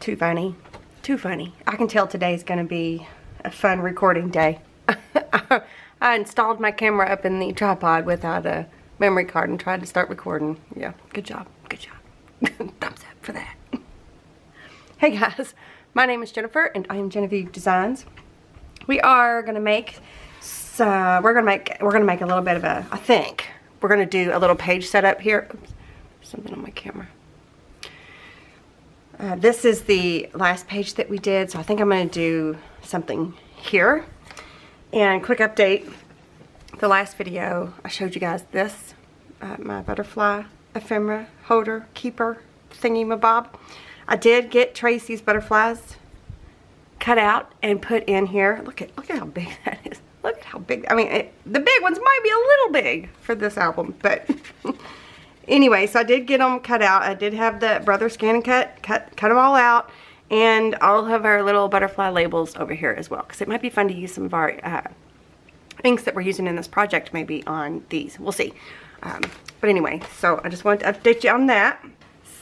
Too funny. Too funny. I can tell today's going to be a fun recording day. I installed my camera up in the tripod without a memory card and tried to start recording. Yeah, good job. Good job. Thumbs up for that. Hey guys, my name is Jennifer and I am Jenofeve Designs. We are going to make we're going to make a little bit of a, I think we're going to do a little page setup here. Oops, something on my camera. This is the last page that we did, so I think I'm going to do something here. And quick update, the last video I showed you guys this, my butterfly ephemera holder keeper thingy-mabob. I did get Tracy's butterflies cut out and put in here. Look at how big that is. Look at how big. I mean, the big ones might be a little big for this album, but anyway, so I did get them cut out. I did have the brother scan and cut them all out, and all of our little butterfly labels over here as well, because it might be fun to use some of our inks that we're using in this project maybe on these. We'll see. But anyway, so I just wanted to update you on that.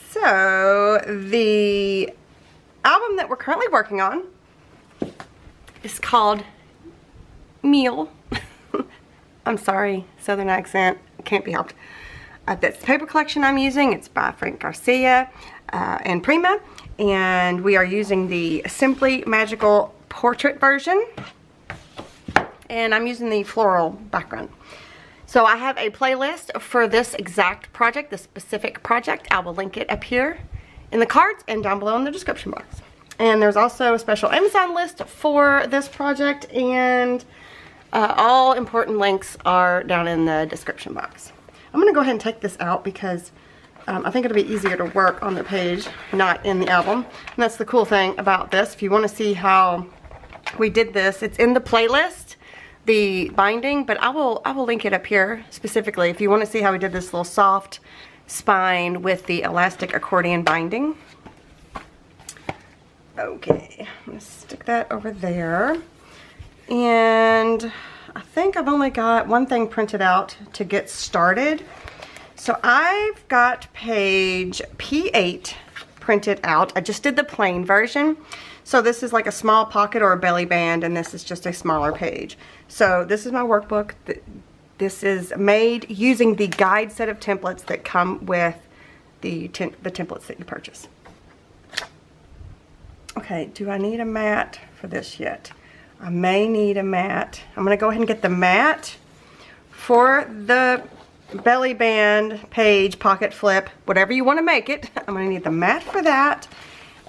So the album that we're currently working on is called Miel. I'm sorry, southern accent, can't be helped. That's the paper collection I'm using. It's by Frank Garcia and Prima, and we are using the Simply Magical portrait version, and I'm using the floral background. So I have a playlist for this exact project, this specific project. I will link it up here in the cards and down below in the description box. And there's also a special Amazon list for this project, and all important links are down in the description box. I'm going to go ahead and take this out because I think it'll be easier to work on the page, not in the album. And that's the cool thing about this. If you want to see how we did this, it's in the playlist, the binding, but I will link it up here specifically if you want to see how we did this little soft spine with the elastic accordion binding. Okay, I'm going to stick that over there. And I think I've only got one thing printed out to get started. So I've got page P8 printed out. I just did the plain version. So this is like a small pocket or a belly band, and this is just a smaller page. So this is my workbook. This is made using the guide set of templates that come with the templates that you purchase. Okay, do I need a mat for this yet? I may need a mat. I'm going to go ahead and get the mat for the belly band, page, pocket flip, whatever you want to make it. I'm going to need the mat for that.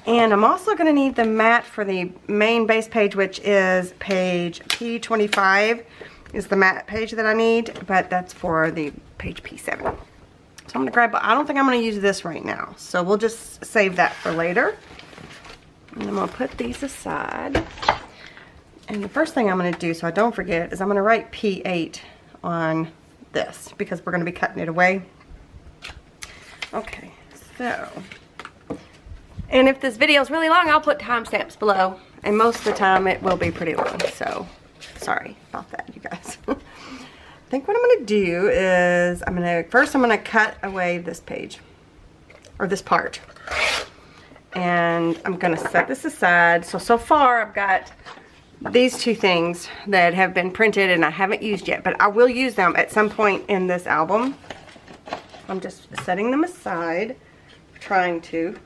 And I'm also going to need the mat for the main base page, which is page P25 is the mat page that I need, but that's for the page P7. So I'm going to grab, I don't think I'm going to use this right now, so we'll just save that for later. And I'm going to put these aside. And the first thing I'm going to do, so I don't forget, is I'm going to write P8 on this because we're going to be cutting it away. Okay, so, and if this video is really long, I'll put timestamps below. And most of the time it will be pretty long, so sorry about that, you guys. I think what I'm going to do is, first I'm going to cut away this page, or this part. And I'm going to set this aside. So far I've got these two things that have been printed and I haven't used yet, but I will use them at some point in this album. I'm just setting them aside, trying to.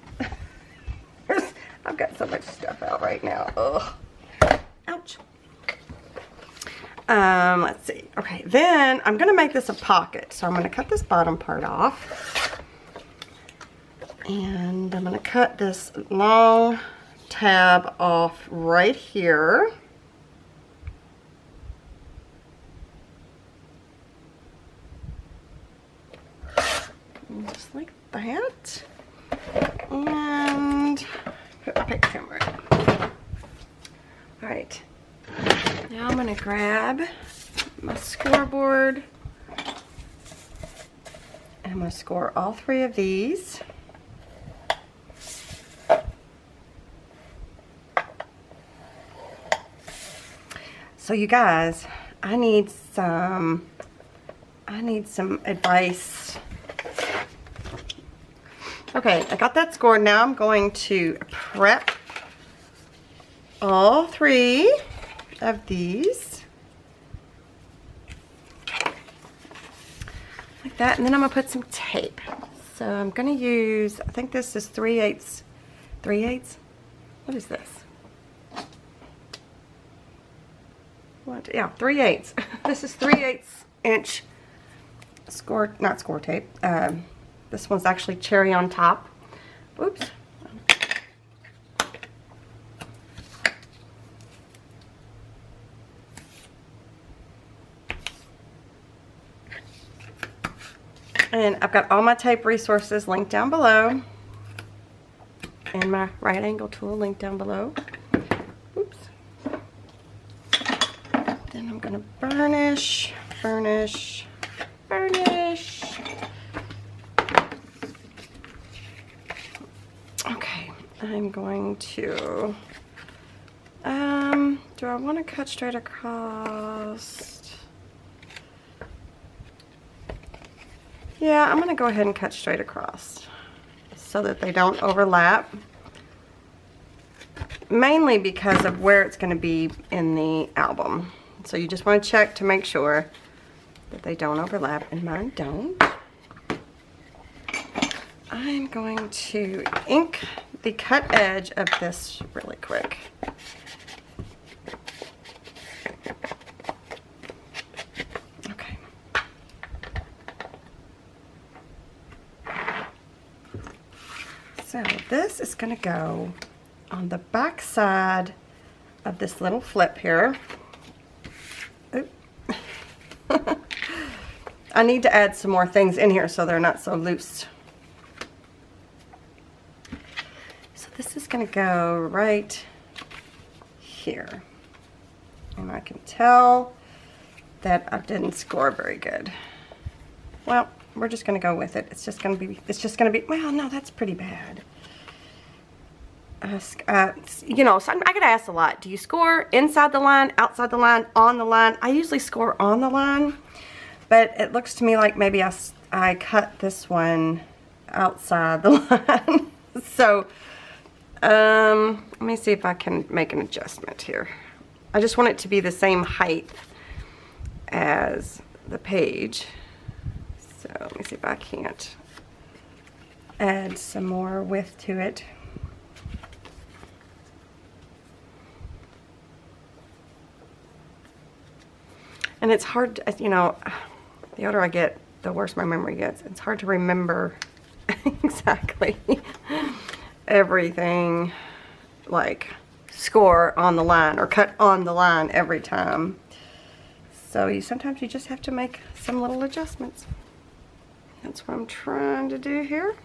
I've got so much stuff out right now. Ugh. Ouch. Let's see. Okay, then I'm going to make this a pocket. So I'm going to cut this bottom part off. And I'm going to cut this long tab off right here. Just like that. And put my paper camera. Alright. Now I'm going to grab my scoreboard. And I'm going to score all three of these. So you guys, I need some advice. Okay, I got that scored. Now I'm going to prep all 3 of these. Like that. And then I'm going to put some tape. So I'm going to use, I think this is 3/8. 3/8? What is this? What? Yeah, 3/8. This is 3/8 inch score, not score tape. This one's actually cherry on top. Oops. And I've got all my tape resources linked down below. And my right angle tool linked down below. Oops. Then I'm going to burnish, burnish, burnish. Okay, I'm going to, do I want to cut straight across? Yeah, I'm going to go ahead and cut straight across so that they don't overlap. Mainly because of where it's going to be in the album. So you just want to check to make sure that they don't overlap, and mine don't. I'm going to ink the cut edge of this really quick. Okay. So this is going to go on the back side of this little flip here. Oop. I need to add some more things in here so they're not so loose. So this is going to go right here. And I can tell that I didn't score very good. Well, we're just going to go with it. It's just going to be, well, no, that's pretty bad. You know, so I get asked a lot, do you score inside the line, outside the line, on the line? I usually score on the line, but it looks to me like maybe I cut this one outside the line. So, let me see if I can make an adjustment here. I just want it to be the same height as the page. So, let me see if I can't add some more width to it. And it's hard, you know, the older I get, the worse my memory gets. It's hard to remember exactly everything, like score on the line or cut on the line every time. So sometimes you just have to make some little adjustments. That's what I'm trying to do here.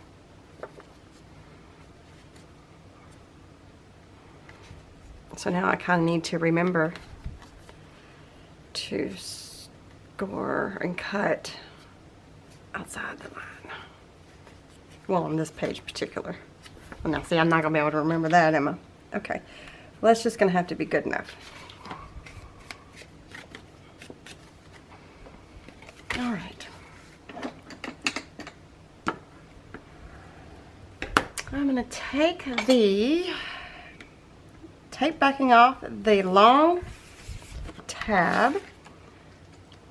So now I kind of need to remember to score and cut outside the line. Well, on this page in particular. Well, now see, I'm not going to be able to remember that, am I? Okay. Well, that's just going to have to be good enough. All right. I'm going to take the tape backing off the long tab,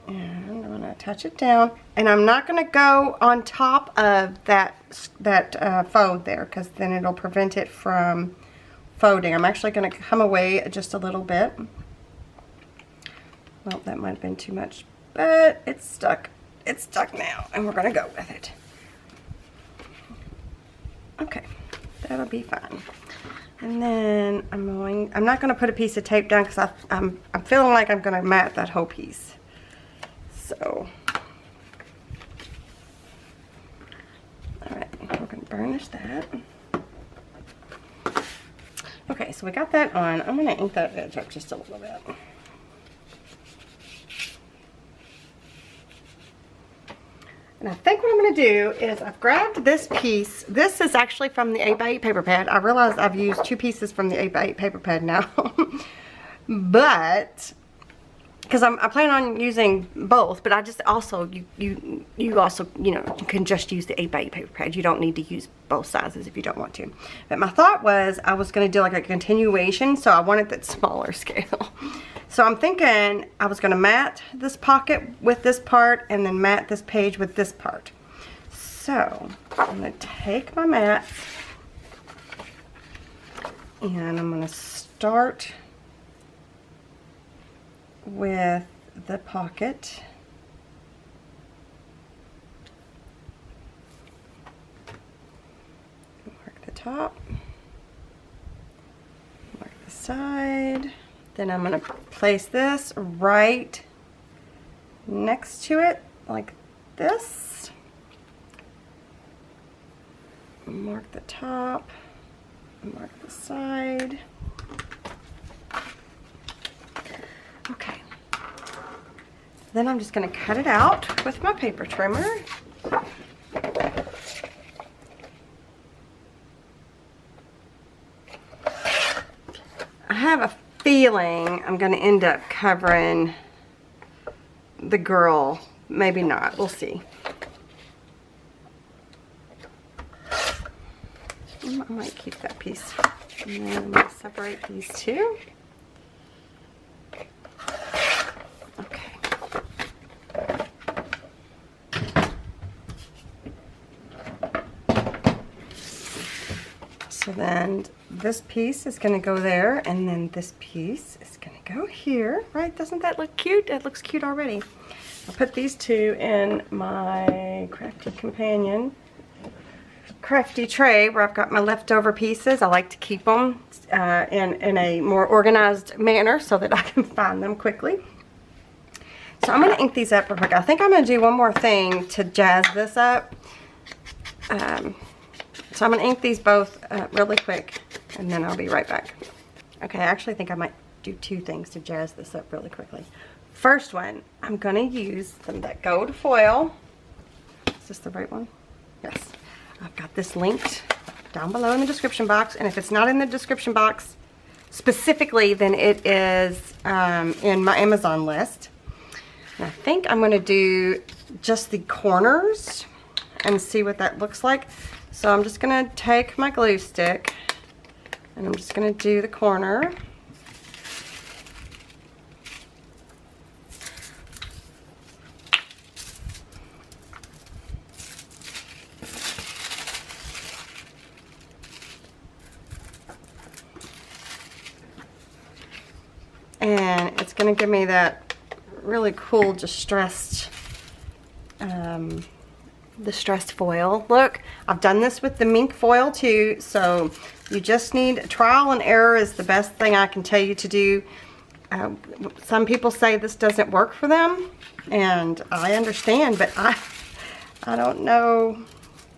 and I'm going to attach it down, and I'm not going to go on top of that fold there, because then it'll prevent it from folding. I'm actually going to come away just a little bit. Well, that might have been too much, but it's stuck. It's stuck now, and we're going to go with it. Okay, that'll be fine. And then I'm not going to put a piece of tape down because I'm feeling like I'm going to mat that whole piece. So, alright, we're going to burnish that. Okay, so we got that on. I'm going to ink that edge up just a little bit. And I think what I'm going to do is I've grabbed this piece. This is actually from the 8x8 paper pad. I realize I've used 2 pieces from the 8x8 paper pad now. But, because I plan on using both, but I just also, you also, you know, you can just use the 8x8 paper pad. You don't need to use both sizes if you don't want to. But my thought was I was going to do like a continuation, so I wanted that smaller scale. So I'm thinking I was going to mat this pocket with this part and then mat this page with this part. So I'm going to take my mat and I'm going to start with the pocket. Mark the top, mark the side. Then I'm going to place this right next to it like this. Mark the top, mark the side. Okay. Then I'm just going to cut it out with my paper trimmer. I have a feeling I'm going to end up covering the girl. Maybe not. We'll see. I might keep that piece. And then I'm going to separate these two. Okay. So then this piece is going to go there, and then this piece is going to go here, right? Doesn't that look cute? It looks cute already. I'll put these two in my crafty companion crafty tray where I've got my leftover pieces. I like to keep them in a more organized manner so that I can find them quickly. So I'm going to ink these up real quick. I think I'm going to do one more thing to jazz this up. So I'm going to ink these both really quick, and then I'll be right back. Okay, I actually think I might do two things to jazz this up really quickly. First one, I'm going to use some of that gold foil. Is this the right one? Yes. I've got this linked down below in the description box, and if it's not in the description box specifically, then it is in my Amazon list. And I think I'm going to do just the corners and see what that looks like. So I'm just going to take my glue stick and I'm just going to do the corner. And it's going to give me that really cool distressed foil look. I've done this with the mink foil too, so you just need trial and error is the best thing I can tell you to do. Some people say this doesn't work for them, and I understand, but I don't know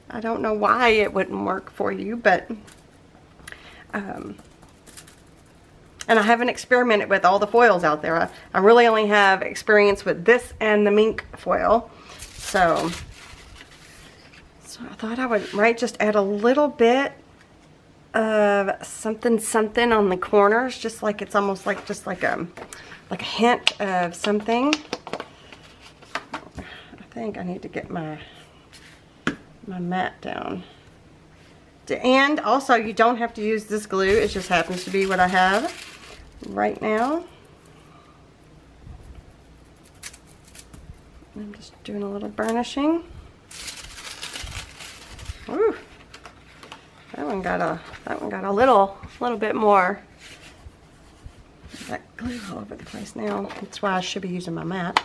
why it wouldn't work for you, but and I haven't experimented with all the foils out there. I really only have experience with this and the mink foil. So I thought I would, just add a little bit of something on the corners, just like it's almost like just like a hint of something. I think I need to get my mat down. And also, you don't have to use this glue. It just happens to be what I have right now. I'm just doing a little burnishing. Ooh, that one got a little bit more. That glue all over the place now. That's why I should be using my mat.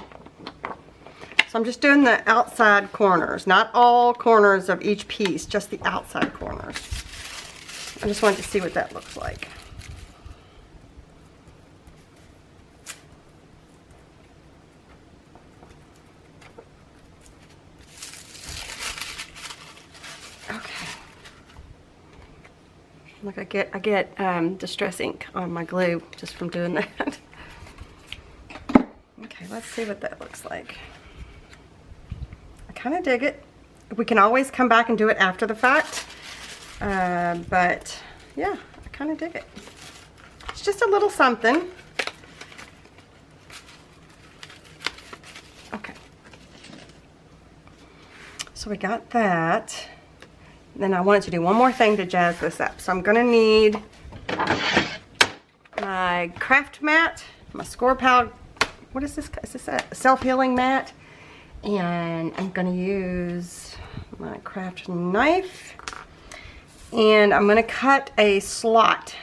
So I'm just doing the outside corners, not all corners of each piece, just the outside corners. I just wanted to see what that looks like. Okay. Look, I get distress ink on my glue just from doing that. Okay, let's see what that looks like. I kind of dig it. We can always come back and do it after the fact, but yeah, I kind of dig it. It's just a little something. So we got that. Then I wanted to do one more thing to jazz this up. So I'm gonna need my craft mat, my score pal. What is this? Is this a self-healing mat? And I'm gonna use my craft knife. And I'm gonna cut a slot.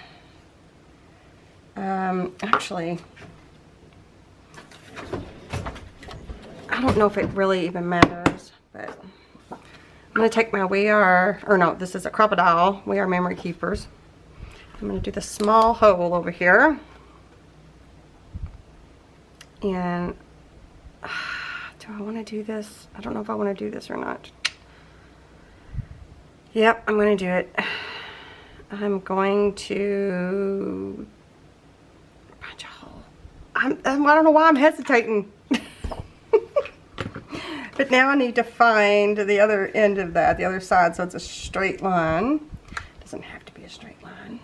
Actually, I don't know if it really even matters, but I'm gonna take my this is a crocodile. We are memory keepers. I'm gonna do the small hole over here. And do I wanna do this? I don't know if I wanna do this or not. Yep, I'm gonna do it. I'm going to punch a hole. I don't know why I'm hesitating. But now I need to find the other end of that, the other side, so it's a straight line. It doesn't have to be a straight line.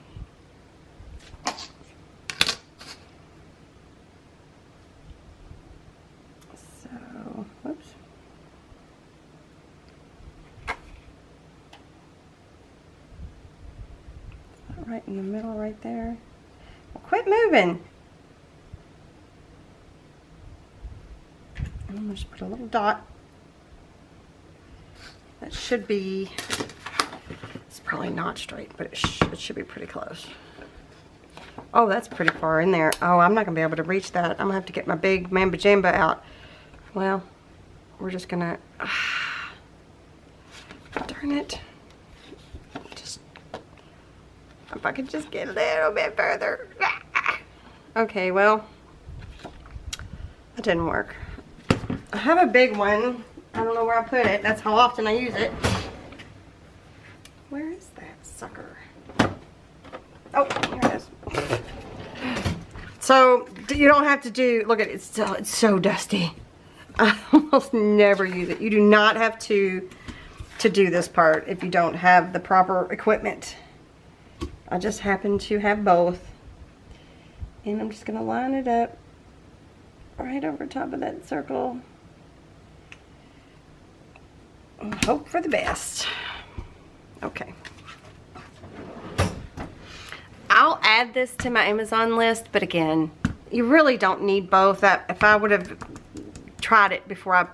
So, whoops. Right in the middle right there. Well, quit moving. And I'm going to just put a little dot. That should be, it's probably not straight, but it should be pretty close. Oh, that's pretty far in there. Oh, I'm not going to be able to reach that. I'm going to have to get my big Mamba Jamba out. Well, we're just going to, darn it. If I could just get a little bit further. Okay, well, that didn't work. I have a big one. I don't know where I put it. That's how often I use it. Where is that sucker? Oh, here it is. So, you don't have to do, look at it, it's so dusty. I almost never use it. You do not have to do this part if you don't have the proper equipment. I just happen to have both. And I'm just going to line it up right over top of that circle. And hope for the best. Okay. I'll add this to my Amazon list, but again, you really don't need both. If I would have tried it before I,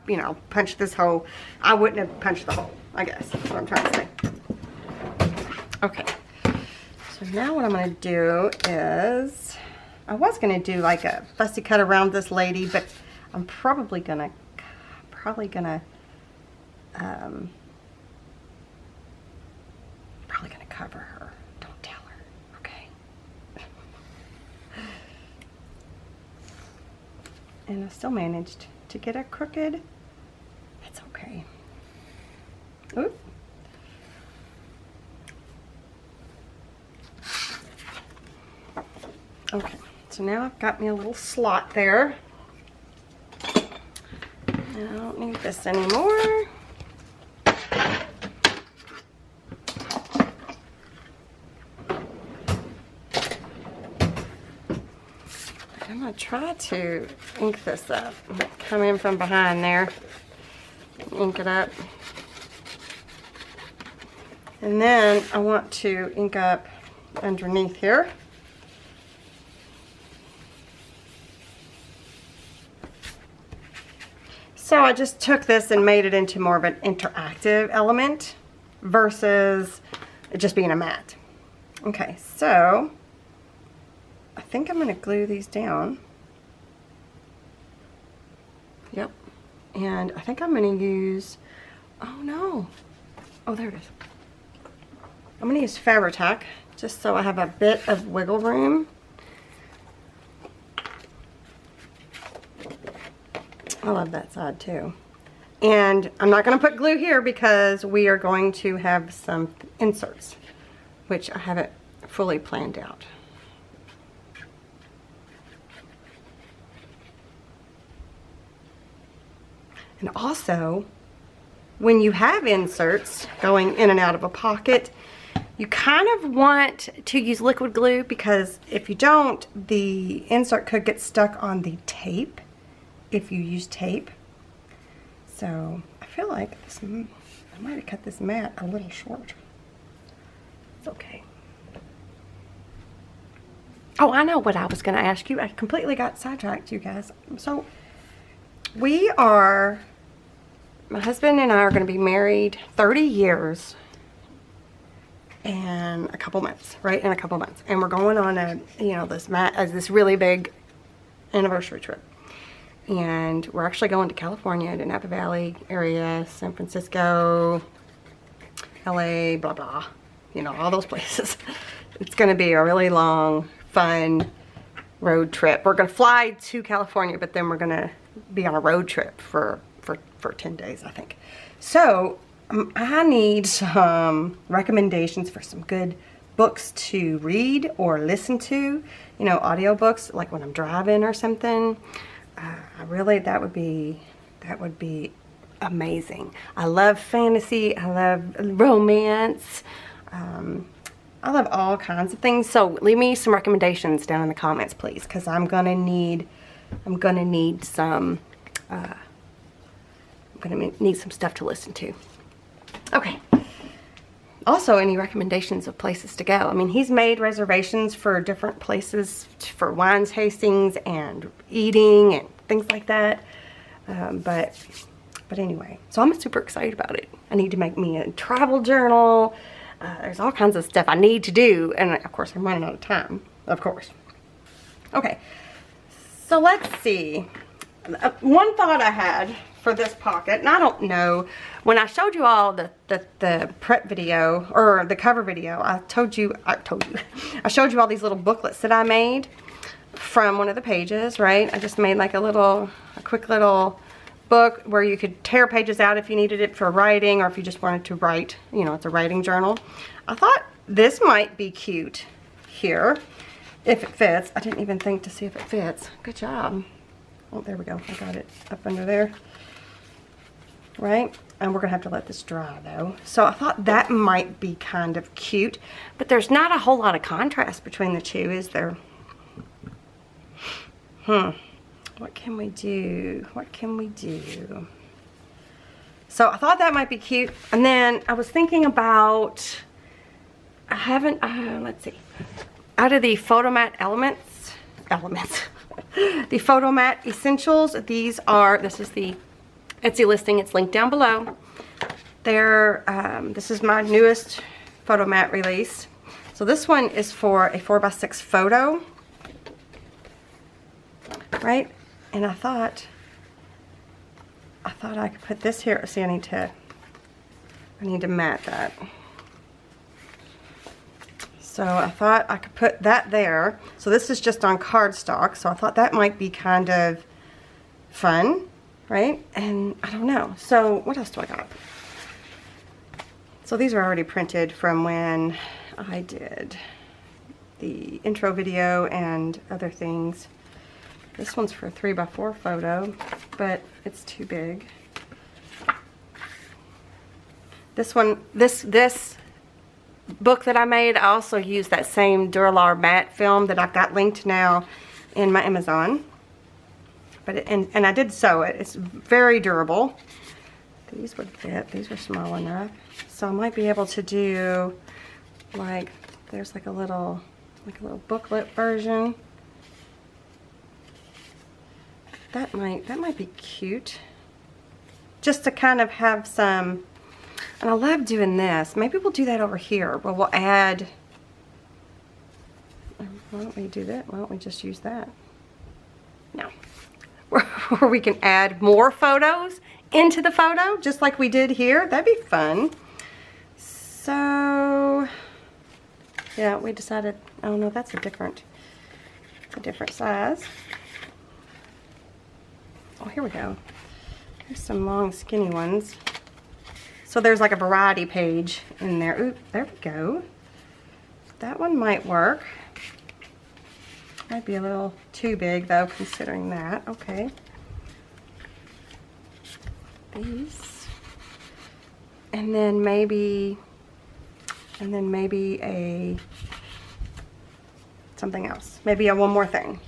punched this hole, I wouldn't have punched the hole, I guess. That's what I'm trying to say. Okay. So now what I'm going to do is, I was going to do like a fussy cut around this lady, but I'm probably going to cover her. Don't tell her, okay? And I still managed to get it crooked. That's okay. Oop. Okay, so now I've got me a little slot there. I don't need this anymore. I'm going to try to ink this up. Come in from behind there, ink it up. And then I want to ink up underneath here. So I just took this and made it into more of an interactive element versus it just being a mat. Okay, so I think I'm going to glue these down. Yep. And I think I'm going to use, oh no. Oh, there it is. I'm going to use Fabri-Tac just so I have a bit of wiggle room. I love that side too. And I'm not going to put glue here because we are going to have some inserts, which I haven't fully planned out. And also, when you have inserts going in and out of a pocket, you kind of want to use liquid glue because if you don't, the insert could get stuck on the tape if you use tape. So I feel like this I might have cut this mat a little short. It's okay. Oh, I know what I was going to ask you. I completely got sidetracked, you guys. So, my husband and I are going to be married 30 years in a couple months, right? In a couple months. And we're going on this really big anniversary trip. And we're actually going to California, to Napa Valley area, San Francisco, LA, blah, blah. You know, all those places. It's going to be a really long, fun road trip. We're going to fly to California, but then we're going to be on a road trip for 10 days, I think. So, I need some recommendations for some good books to read or listen to. You know, audiobooks, like when I'm driving or something. That would be amazing. I love fantasy. I love romance. I love all kinds of things. So leave me some recommendations down in the comments, please, because I'm gonna need some stuff to listen to. Okay. Also, any recommendations of places to go? I mean, he's made reservations for different places for wine tastings and eating and things like that. But anyway, so I'm super excited about it. I need to make me a travel journal. There's all kinds of stuff I need to do, and of course I'm running out of time, of course. Okay, so let's see. One thought I had for this pocket, and I don't know, when I showed you all the prep video, or the cover video, I showed you all these little booklets that I made from one of the pages, right? I just made like a quick little book where you could tear pages out if you needed it for writing, or if you just wanted to write, you know, it's a writing journal. I thought this might be cute here, if it fits. I didn't even think to see if it fits. Good job. Oh, there we go. I got it up under there. Right? And we're gonna have to let this dry though. So I thought that might be kind of cute, but there's not a whole lot of contrast between the two, is there? What can we do? What can we do? So I thought that might be cute. And then I was thinking about, let's see. Out of the Photomat elements, the Photomat Essentials, this is the Etsy listing. It's linked down below. This is my newest Photomat release. So this one is for a 4x6 photo, right? And I thought I could put this here. See, I need to mat that. So I thought I could put that there. So this is just on cardstock. So I thought that might be kind of fun, right? And I don't know. So what else do I got? So these are already printed from when I did the intro video and other things. This one's for a 3x4 photo, but it's too big. This one, this book that I made, I also used that same Duralar matte film that I've got linked now in my Amazon. But and I did sew it. It's very durable. These would fit. These are small enough. So I might be able to do like, there's like a little booklet version. That might be cute. Just to kind of have some, and I love doing this. Maybe we'll do that over here, where we'll add, why don't we do that? Why don't we just use that? No. Where we can add more photos into the photo, just like we did here. That'd be fun. So, yeah, we decided, oh no, that's a different size. Oh, here we go. There's some long, skinny ones. So there's like a variety page in there. Ooh, there we go. That one might work. Might be a little too big though, considering that. Okay. These. And then maybe something else. Maybe one more thing.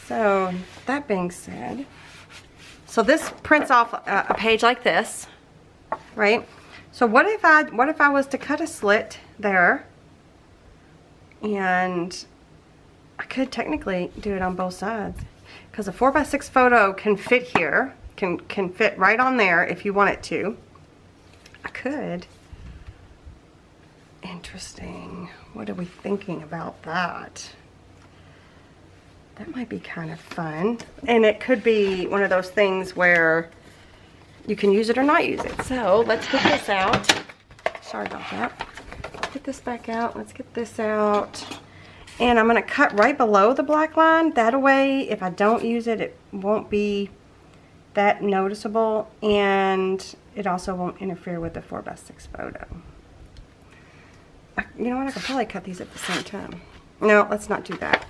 So that being said, so this prints off a page like this, right? So what if I was to cut a slit there, and I could technically do it on both sides, because a 4x6 photo can fit here, can fit right on there if you want it to. I could. Interesting. What are we thinking about that? That might be kind of fun. And it could be one of those things where you can use it or not use it. So let's get this out. Sorry about that. Get this back out. Let's get this out. And I'm going to cut right below the black line. That way, if I don't use it, it won't be that noticeable. And it also won't interfere with the 4x6 photo. You know what? I could probably cut these at the same time. No, let's not do that.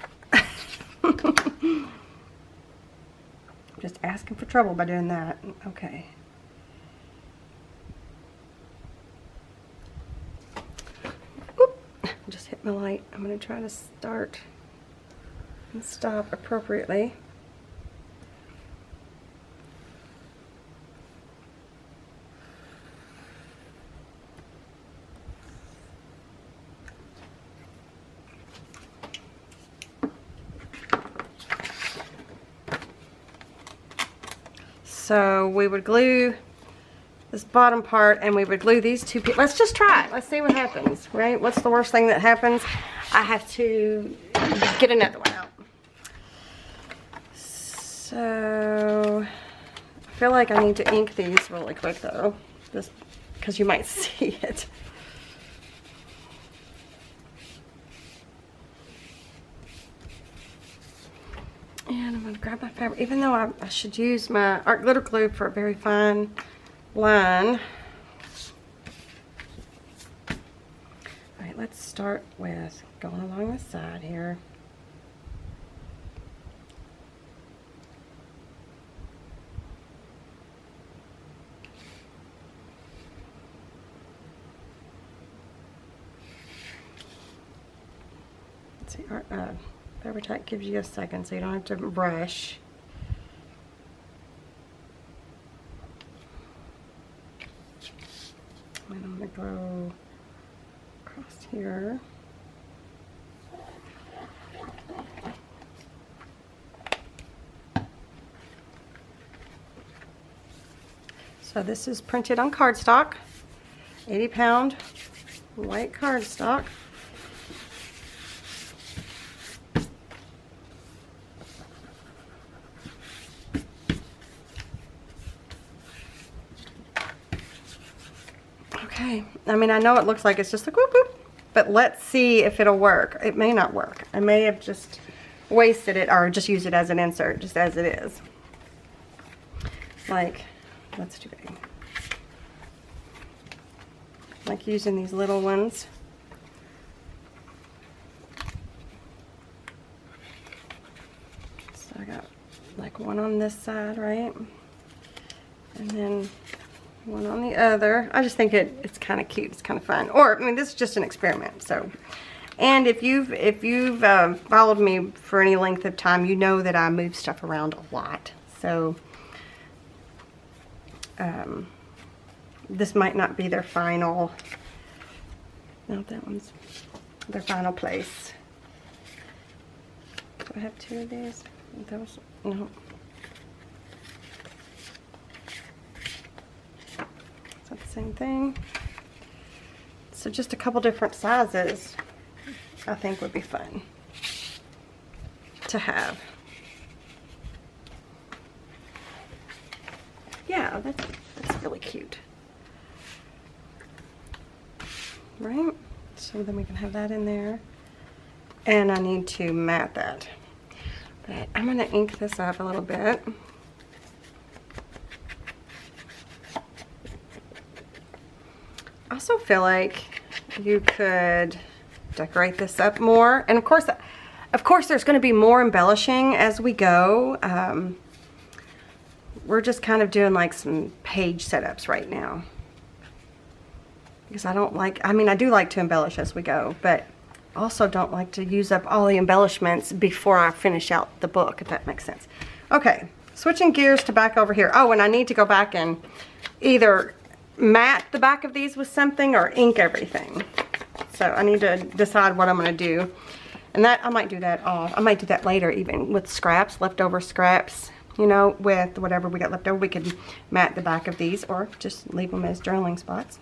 Just asking for trouble by doing that. Okay. Oop. Just hit my light. I'm going to try to start and stop appropriately. So we would glue this bottom part, and we would glue these two pieces. Let's just try it. Let's see what happens, right? What's the worst thing that happens? I have to get another one out. So I feel like I need to ink these really quick though, just because you might see it. And I'm going to grab my fabric, even though I should use my art glitter glue for a very fine line. Alright, let's start with going along the side here. Let's see, Fabri-Tac gives you a second, so you don't have to rush. And I'm going to go across here. So this is printed on cardstock, 80-pound white cardstock. Okay, I mean, I know it looks like it's just like whoop whoop, but let's see if it'll work. It may not work. I may have just wasted it or just used it as an insert, just as it is. Like, let's do it. Like using these little ones. So I got like one on this side, right? And then one on the other. I just think it's kind of cute. It's kind of fun. Or, I mean, this is just an experiment. So, and if you've followed me for any length of time, you know that I move stuff around a lot. So, this might not be their final. No, that one's their final place. Do I have two of these? Those? No. Is that the same thing? So just a couple different sizes I think would be fun to have. Yeah, that's really cute. Right? So then we can have that in there. And I need to mat that. But I'm going to ink this up a little bit. I also feel like you could decorate this up more. And of course there's going to be more embellishing as we go. We're just kind of doing like some page setups right now. Because I don't like, I mean, I do like to embellish as we go, but also don't like to use up all the embellishments before I finish out the book, if that makes sense. Okay, switching gears to back over here. Oh, and I need to go back and either matte the back of these with something or ink everything. So I need to decide what I'm going to do. And that, I might do that off. I might do that later even with scraps, leftover scraps. You know, with whatever we got left over, we could matte the back of these or just leave them as journaling spots.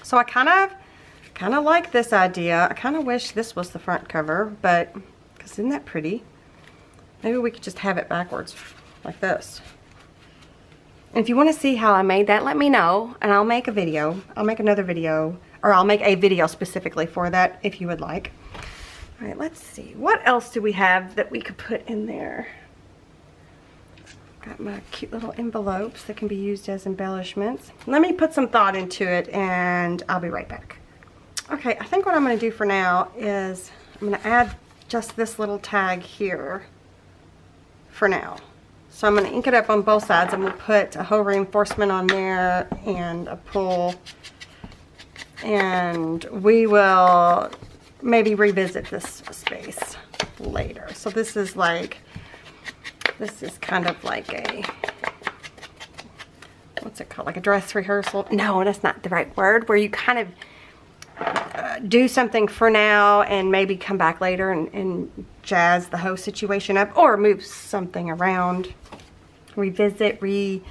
So I kind of like this idea. I kind of wish this was the front cover, but, because isn't that pretty? Maybe we could just have it backwards, like this. And if you want to see how I made that, let me know, and I'll make a video. I'll make another video, or I'll make a video specifically for that, if you would like. All right, let's see. What else do we have that we could put in there? Got my cute little envelopes that can be used as embellishments. Let me put some thought into it, and I'll be right back. Okay, I think what I'm going to do for now is I'm going to add just this little tag here for now. So I'm going to ink it up on both sides. I'm going to put a whole reinforcement on there and a pull. And we will maybe revisit this space later. So this is kind of like a, what's it called? Like a dress rehearsal? No, that's not the right word. Where you kind of do something for now and maybe come back later and jazz the whole situation up, or move something around, revisit, I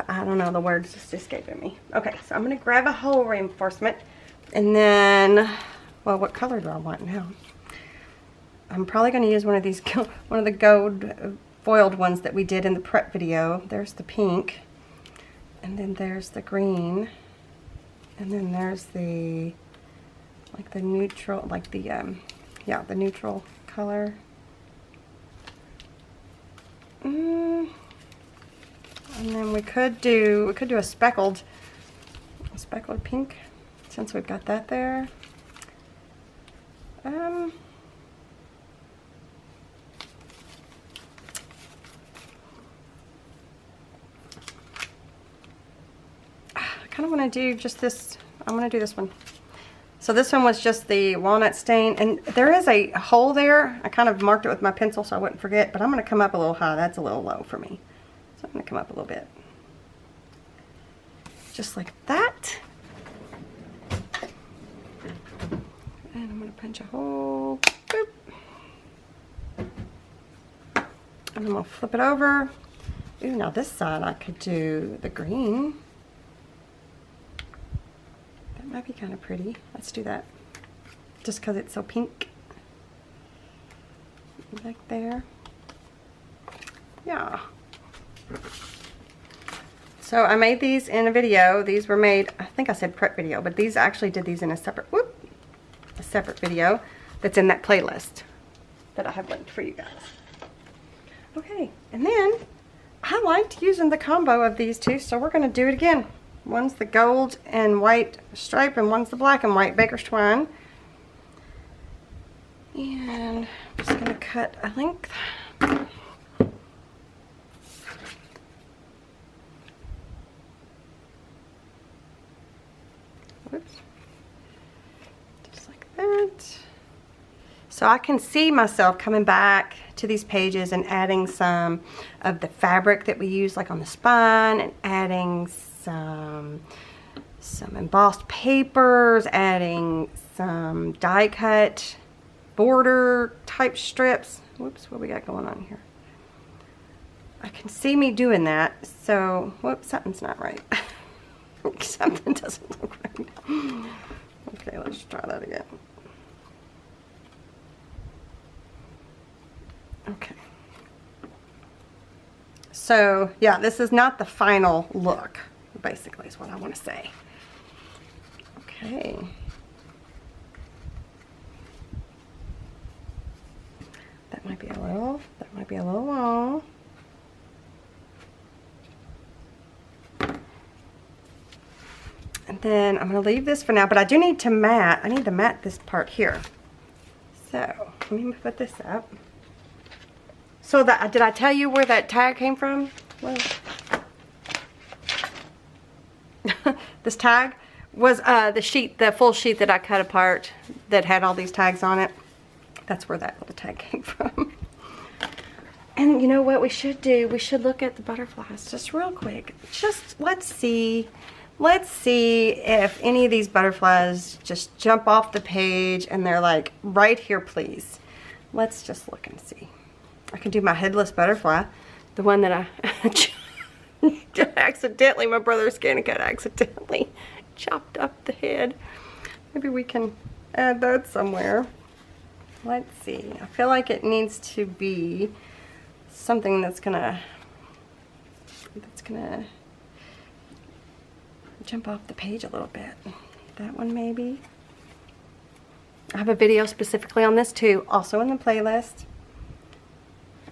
don't know, the words just escaping me. Okay, so I'm going to grab a whole reinforcement, and then, well, what color do I want now? I'm probably going to use one of these, one of the gold foiled ones that we did in the prep video. There's the pink, and then there's the green, and then there's the, like the neutral, like the, yeah, the neutral color. And then we could do a speckled pink, since we've got that there. I kind of want to do just this. I'm going to do this one. So this one was just the walnut stain, and there is a hole there. I kind of marked it with my pencil so I wouldn't forget, but I'm going to come up a little high. That's a little low for me. So I'm going to come up a little bit. Just like that. And I'm going to punch a hole. Boop. And I'm going to flip it over. Ooh, now this side I could do the green. That might be kind of pretty. Let's do that. Just because it's so pink. Back there. Yeah. So I made these in a video. These were made, I think I said prep video, but these, I actually did these in a separate, a separate video that's in that playlist that I have linked for you guys. Okay, and then I liked using the combo of these two, so we're going to do it again. One's the gold and white stripe, and one's the black and white baker's twine. And I'm just going to cut a length. Whoops. Just like that. So I can see myself coming back to these pages and adding some of the fabric that we use, like on the spine, and adding some embossed papers, adding some die cut border type strips. Whoops, what we got going on here? I can see me doing that. So, whoops, something's not right. Something doesn't look right. Okay, let's try that again. Okay. So, yeah, this is not the final look, basically, is what I want to say. Okay. That might be a little long. And then I'm going to leave this for now, but I do need to mat. I need to mat this part here. So, let me put this up. So did I tell you where that tag came from? Well, this tag was the full sheet that I cut apart that had all these tags on it. That's where that little tag came from. And you know what we should do? We should look at the butterflies just real quick. Just let's see let's see if any of these butterflies just jump off the page and they're like, right here, please. Let's just look and see. I can do my headless butterfly, the one that I accidentally, my brother's skin cut accidentally chopped up the head. Maybe we can add that somewhere. Let's see. I feel like it needs to be something that's gonna jump off the page a little bit. That one maybe. I have a video specifically on this too, also in the playlist.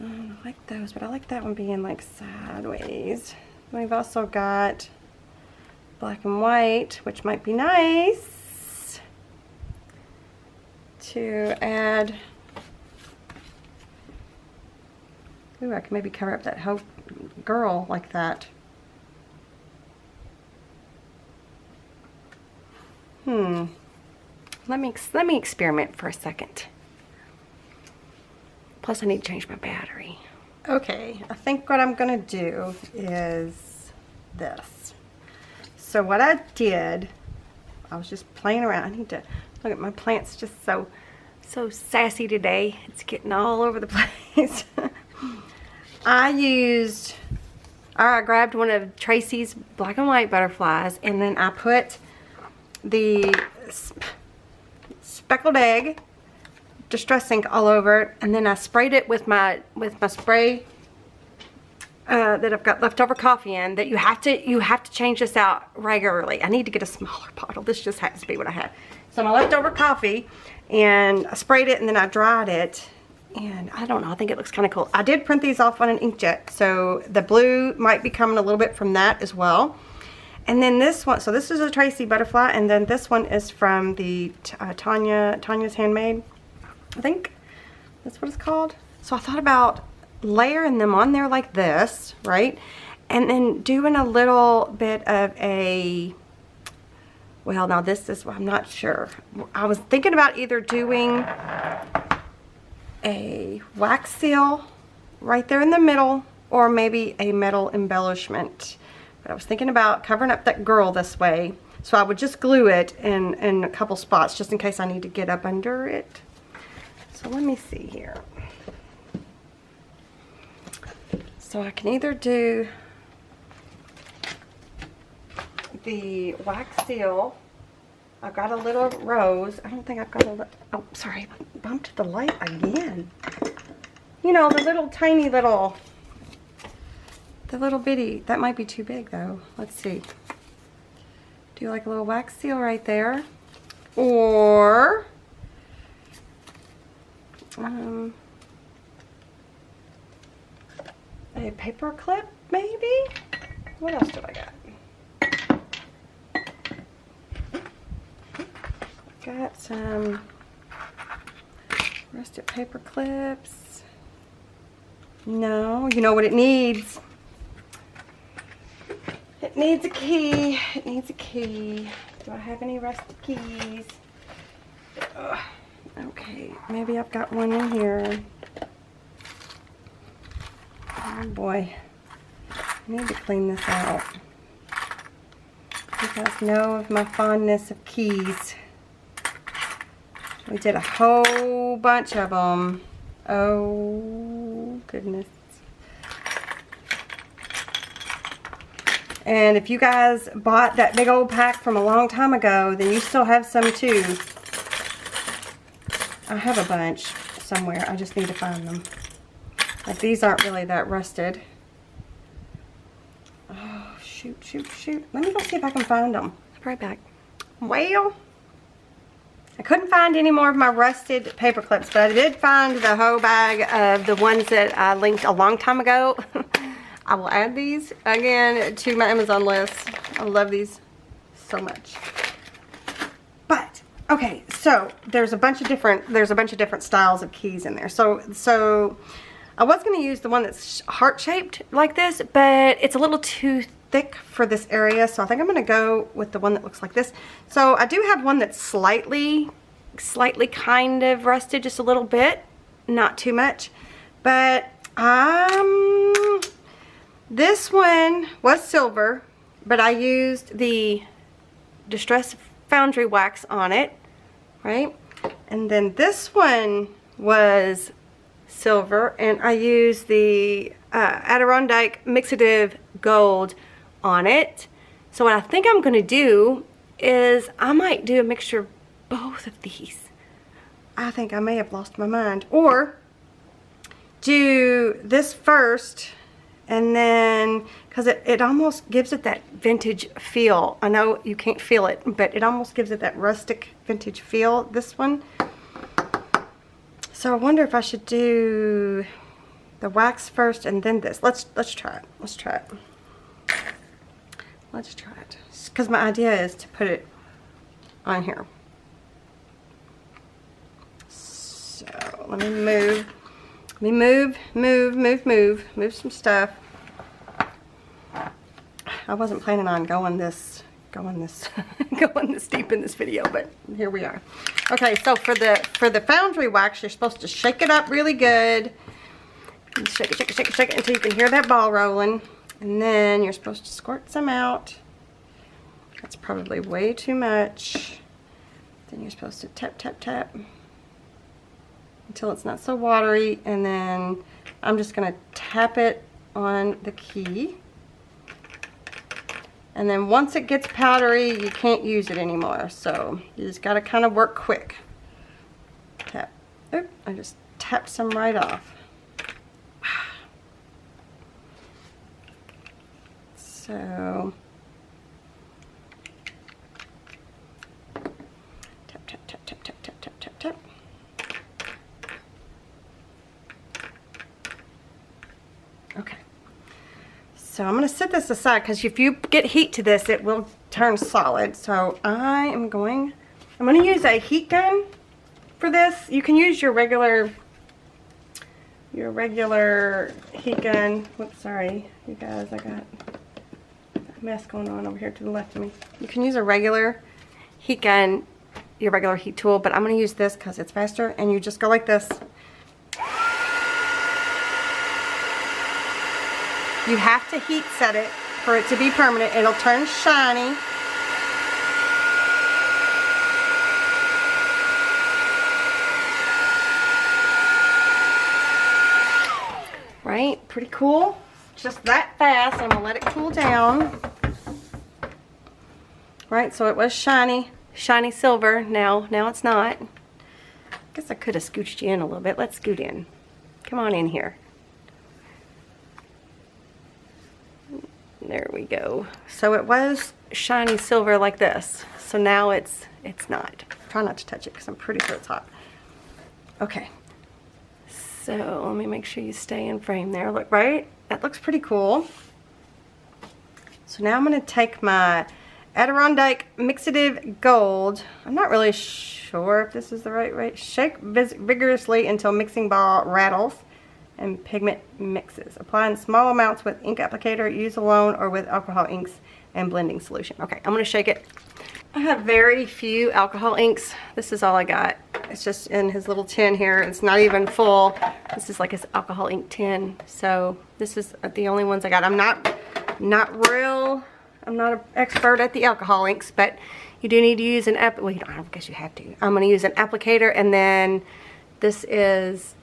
I like those, but I like that one being like sideways. We've also got black and white, which might be nice to add. Ooh, I can maybe cover up that whole girl like that. Let me experiment for a second. Plus I need to change my battery. Okay, I think what I'm gonna do is this. So what I did, I was just playing around. I need to look at my plant's just so sassy today. It's getting all over the place. I grabbed one of Tracy's black and white butterflies, and then I put the speckled egg distress ink all over it, and then I sprayed it with my spray that I've got leftover coffee in. That you have to change this out regularly. I need to get a smaller bottle. This just happens to be what I had. So my leftover coffee, and I sprayed it, and then I dried it, and I don't know, I think it looks kind of cool. I did print these off on an inkjet, so the blue might be coming a little bit from that as well. And then this one, so this is a Tracy butterfly, and then this one is from the Tanya's Handmade. I think that's what it's called. So I thought about layering them on there like this, right? And then doing a little bit of a, well, now this is, I'm not sure. I was thinking about either doing a wax seal right there in the middle, or maybe a metal embellishment. But I was thinking about covering up that girl this way. So I would just glue it in a couple spots just in case I need to get up under it. So let me see here. So I can either do the wax seal. I've got a little rose. I don't think I've got a, oh, sorry, bumped the light again. You know, the little tiny little, the little bitty, that might be too big though. Let's see. Do like a little wax seal right there. Or a paper clip maybe? What else do I got? Got some rusted paper clips. No, you know what it needs? It needs a key. It needs a key. Do I have any rusted keys? Ugh. Okay, maybe I've got one in here. Oh boy, I need to clean this out. You guys know of my fondness of keys. We did a whole bunch of them. Oh goodness. And if you guys bought that big old pack from a long time ago, then you still have some too. I have a bunch somewhere. I just need to find them. Like these aren't really that rusted. Oh, shoot, shoot, shoot. Let me go see if I can find them. I'll be right back. Well, I couldn't find any more of my rusted paper clips, but I did find the whole bag of the ones that I linked a long time ago. I will add these again to my Amazon list. I love these so much. But okay, so there's a bunch of different styles of keys in there. So I was going to use the one that's heart-shaped like this, but it's a little too thick for this area, so I think I'm going to go with the one that looks like this. So I do have one that's slightly kind of rusted, just a little bit, not too much, but this one was silver, but I used the Distress Foundry wax on it, right? And then this one was silver, and I used the Adirondack Mixative Gold on it. So what I think I'm gonna do is I might do a mixture of both of these. I think I may have lost my mind. Or do this first, and then, because it almost gives it that vintage feel. I know you can't feel it, but it almost gives it that rustic vintage feel, this one. So I wonder if I should do the wax first and then this. Let's try it. Let's try it. Let's try it. Because my idea is to put it on here. So let me move. Let me move some stuff. I wasn't planning on going this deep in this video, but here we are. Okay, so for the foundry wax, you're supposed to shake it up really good. Shake it until you can hear that ball rolling. And then you're supposed to squirt some out. That's probably way too much. Then you're supposed to tap until it's not so watery, and then I'm just gonna tap it on the key. And then once it gets powdery, you can't use it anymore. So you just gotta kind of work quick. Tap. Oop, I just tapped some right off. So tap. Okay. So I'm going to set this aside because if you get heat to this, it will turn solid. So I'm going to use a heat gun for this. You can use your regular heat gun. Whoops, sorry, you guys, I got a mess going on over here to the left of me. You can use a regular heat gun, your regular heat tool, but I'm going to use this because it's faster, and you just go like this. You have to heat set it for it to be permanent. It'll turn shiny. Right? Pretty cool. Just that fast. I'm going to let it cool down. Right? So it was shiny silver. Now it's not. I guess I could have scooched you in a little bit. Let's scoot in. Come on in here. There we go. So it was shiny silver like this. So now it's not. Try not to touch it because I'm pretty sure it's hot. Okay. So let me make sure you stay in frame there. Look, right? That looks pretty cool. So now I'm going to take my Adirondack Mixative Gold. I'm not really sure if this is the right way. Shake vigorously until mixing ball rattles and pigment mixes. Apply in small amounts with ink applicator. Use alone or with alcohol inks and blending solution. Okay, I'm going to shake it. I have very few alcohol inks. This is all I got. It's just in his little tin here. It's not even full. This is like his alcohol ink tin. So this is the only ones I got. I'm not an expert at the alcohol inks, but you do need to use an well, I don't guess you have to. I'm going to use an applicator, and then this is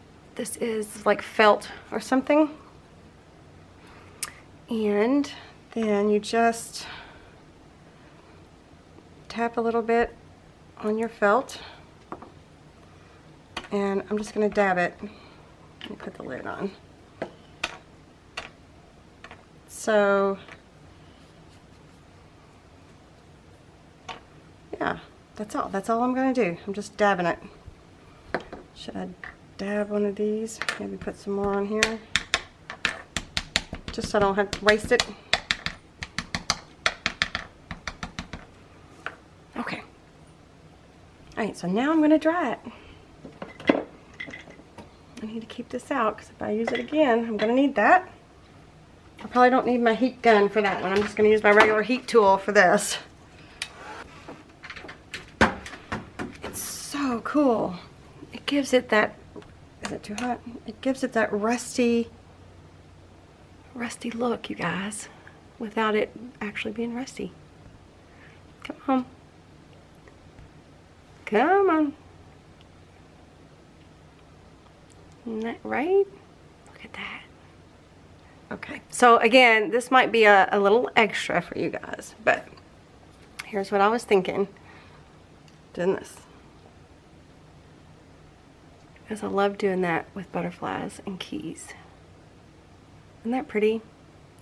like felt or something. And then you just tap a little bit on your felt, and I'm just going to dab it. Let me put the lid on. So yeah, that's all I'm going to do. I'm just dabbing it. Should I dab one of these? Maybe put some more on here, just so I don't have to waste it. Okay. Alright, so now I'm going to dry it. I need to keep this out because if I use it again, I'm going to need that. I probably don't need my heat gun for that one. I'm just going to use my regular heat tool for this. It's so cool. It gives it that, is it too hot? It gives it that rusty look, you guys. without it actually being rusty. Come on. Come on. Isn't that right? Look at that. Okay, so again, this might be a little extra for you guys, but here's what I was thinking. Doing this. Because I love doing that with butterflies and keys. Isn't that pretty?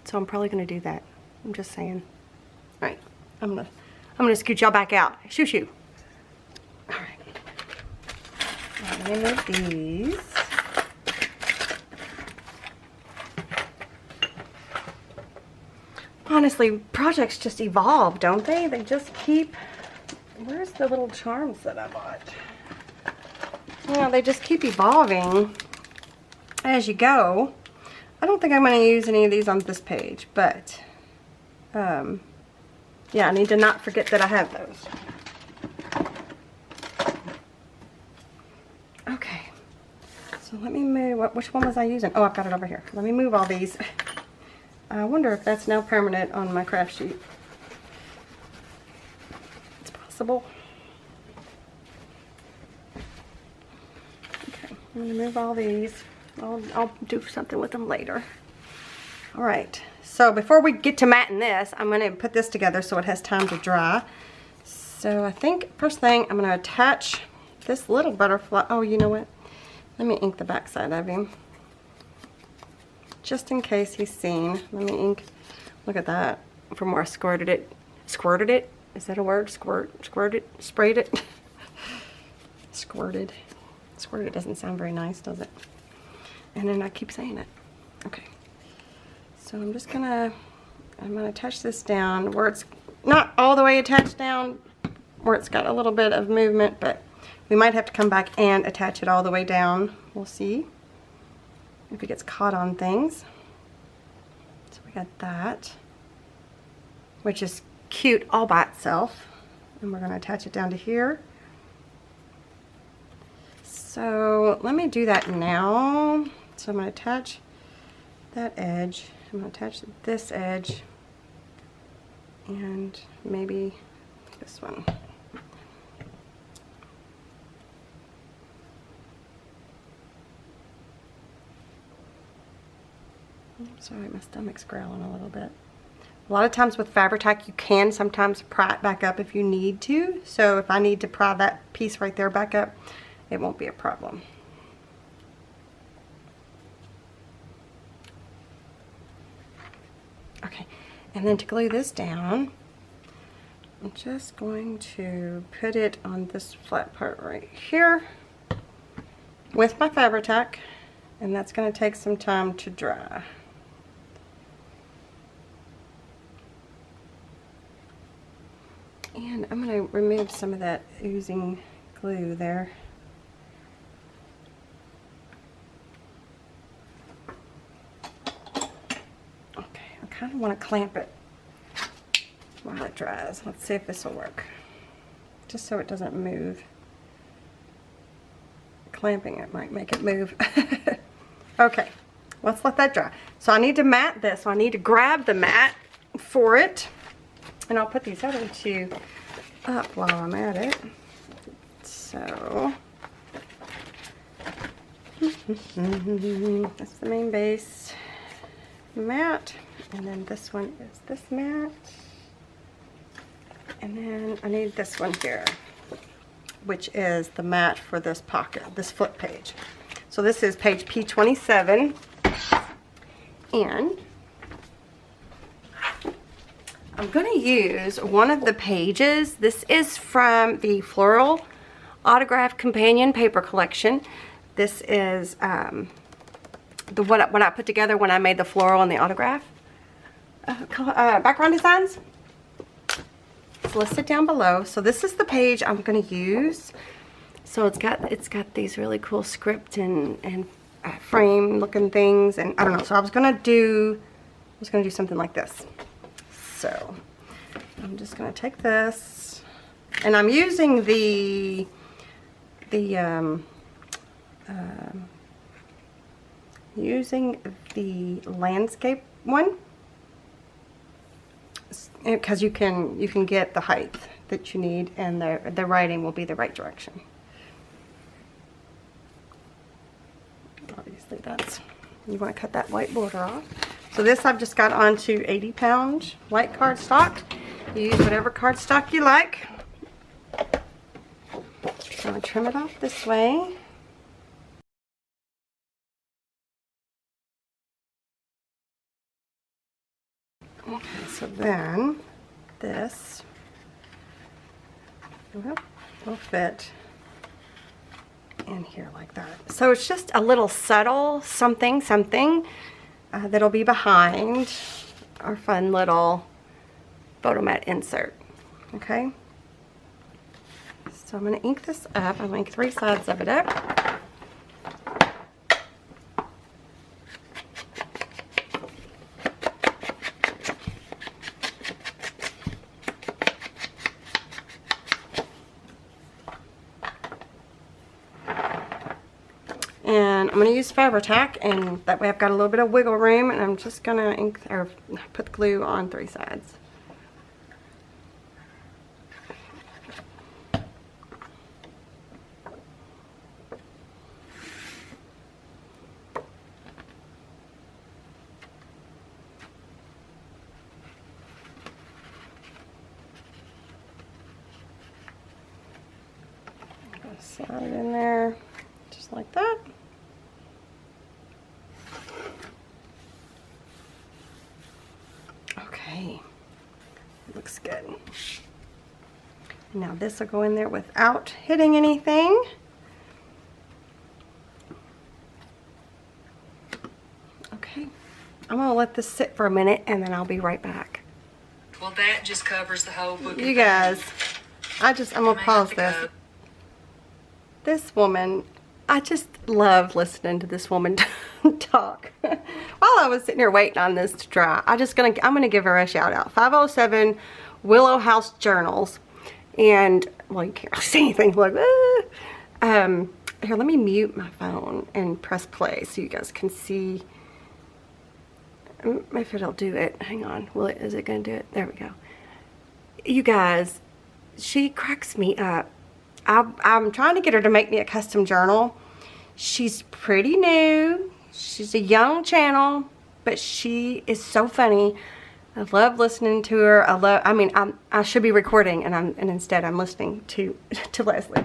So I'm probably gonna do that. I'm just saying. All right, I'm gonna scoot y'all back out. Shoo shoo. All right. Let me move these. Honestly, projects just evolve, don't they? They just keep... Where's the little charms that I bought? You know, they just keep evolving as you go. I don't think I'm going to use any of these on this page, but yeah, I need to not forget that I have those. Okay, so let me move... Which one was I using? Oh, I've got it over here. Let me move all these. I wonder if that's now permanent on my craft sheet. It's possible. Okay, I'm going to move all these. I'll do something with them later. Alright, so before we get to matting this, I'm going to put this together so it has time to dry. So I think first thing I'm going to attach this little butterfly. Oh, you know what? Let me ink the back side of him. Just in case he's seen. Let me ink. Look at that. From where I squirted it. Squirted it? Is that a word? Squirted? Sprayed it? Squirted. Squirted doesn't sound very nice, does it? And then I keep saying it. Okay. So I'm just gonna attach this down where it's not all the way attached down, where it's got a little bit of movement, but we might have to come back and attach it all the way down. We'll see if it gets caught on things. So we got that, which is cute all by itself. And we're gonna attach it down to here. So let me do that now. So I'm gonna attach that edge. I'm gonna attach this edge and maybe this one. Sorry, my stomach's growling a little bit. A lot of times with Fabri-Tac, you can sometimes pry it back up if you need to. So if I need to pry that piece right there back up, it won't be a problem. Okay, and then to glue this down, I'm just going to put it on this flat part right here with my Fabri-Tac, and that's going to take some time to dry. And I'm going to remove some of that oozing glue there. Okay, I kind of want to clamp it while it dries. Let's see if this will work. Just so it doesn't move. Clamping it might make it move. Okay, let's let that dry. So I need to mat this. So I need to grab the mat for it. And I'll put these other two up while I'm at it. So, that's the main base mat. And then this one is this mat. And then I need this one here, which is the mat for this pocket, this flip page. So this is page P27. And I'm going to use one of the pages. This is from the Floral Autograph Companion Paper Collection. This is what I put together when I made the floral and the autograph background designs. It's listed down below. So this is the page I'm going to use. So it's got these really cool script and frame looking things, and I don't know. So I was going to do something like this. So I'm just going to take this, and I'm using the landscape one. because you can get the height that you need, and the writing will be the right direction. Obviously you want to cut that white border off. So this I've just got onto 80-pound white cardstock. You use whatever cardstock you like. So I'm going to trim it off this way. Okay, so then this will fit in here like that. So it's just a little subtle something that'll be behind our fun little photo mat insert. Okay, so I'm going to ink this up. I'm going to ink 3 sides of it up. And I'm going to use Fabri-Tac, and that way I've got a little bit of wiggle room, and I'm just going to ink or put the glue on 3 sides. Slide it in there just like that. Okay, looks good. Now this will go in there without hitting anything. Okay, I'm gonna let this sit for a minute and then I'll be right back. Well, that just covers the whole book. You guys, I'm gonna pause this. This woman, I just love listening to this woman talk. While I was sitting here waiting on this to dry, I'm gonna give her a shout out. 507 Willow House Journals. And, well, you can't really see anything. Like, here, let me mute my phone and press play so you guys can see. If it'll do it. Hang on. Is it gonna do it? There we go. You guys, she cracks me up. I'm trying to get her to make me a custom journal. She's pretty new. She's a young channel, but she is so funny. I love listening to her. I should be recording, and instead I'm listening to Leslie.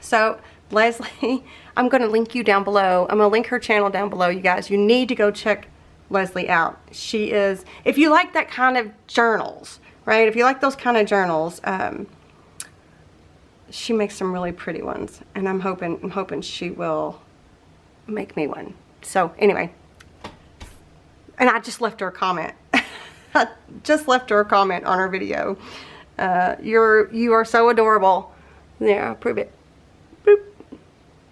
So Leslie, I'm going to link you down below. I'm going to link her channel down below, you guys. You need to go check Leslie out. She is, if you like that kind of journals, right? If you like those kind of journals, she makes some really pretty ones, and I'm hoping she will make me one. So anyway, and I just left her a comment. I just left her a comment on her video. You are so adorable. There, I'll prove it. Boop.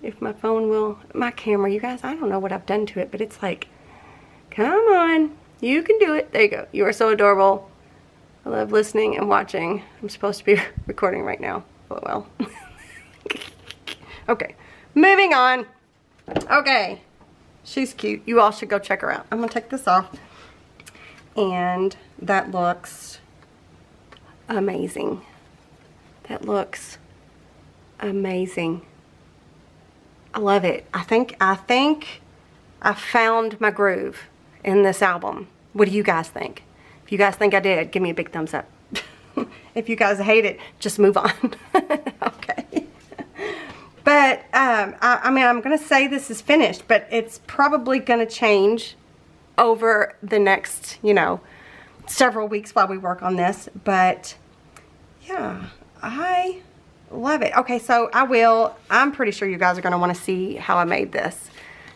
If my phone will, my camera, you guys, I don't know what I've done to it, but it's like, come on, you can do it. There you go. You are so adorable. I love listening and watching. I'm supposed to be recording right now. Oh well. Okay, moving on. Okay, she's cute. You all should go check her out. I'm gonna take this off, and that looks amazing. That looks amazing. I love it. I think I found my groove in this album. What do you guys think? If you guys think I did, give me a big thumbs up. If you guys hate it, just move on. Okay. But, I mean, I'm going to say this is finished, but it's probably going to change over the next, several weeks while we work on this. But, yeah, I love it. Okay, so I'm pretty sure you guys are going to want to see how I made this.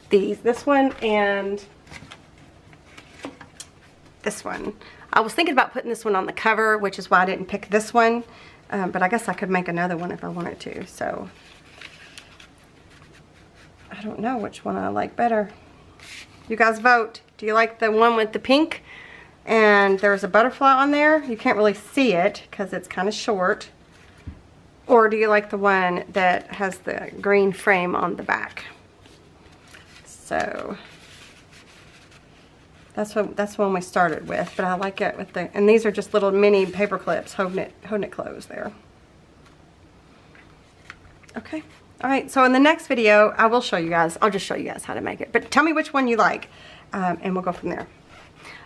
This one and this one. I was thinking about putting this one on the cover, which is why I didn't pick this one. But I guess I could make another one if I wanted to. So, I don't know which one I like better. You guys vote. Do you like the one with the pink? And there's a butterfly on there. You can't really see it because it's kind of short. Or do you like the one that has the green frame on the back? So, That's one we started with, but I like it with the, and these are just little mini paper clips holding it closed there. Okay. All right, so in the next video, I will show you guys, I'll just show you guys how to make it. But tell me which one you like, and we'll go from there.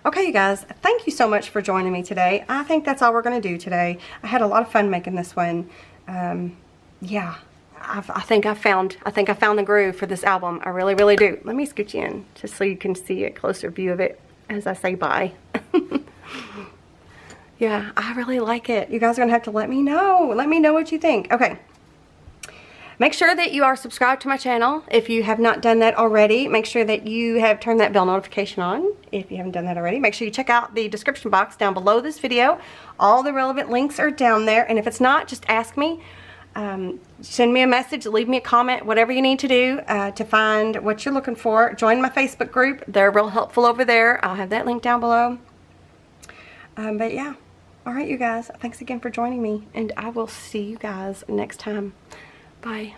Okay, you guys, thank you so much for joining me today. I think that's all we're going to do today. I had a lot of fun making this one. Yeah, I think I found the groove for this album. I really, really do. Let me scoot you in just so you can see a closer view of it as I say bye. Yeah, I really like it. You guys are going to have to let me know. Let me know what you think. Okay. Make sure that you are subscribed to my channel if you have not done that already. Make sure that you have turned that bell notification on if you haven't done that already. Make sure you check out the description box down below this video. All the relevant links are down there. And if it's not, just ask me. Send me a message, leave me a comment, whatever you need to do to find what you're looking for. Join my Facebook group. They're real helpful over there. I'll have that link down below. But yeah. All right, you guys. Thanks again for joining me. And I will see you guys next time. Bye.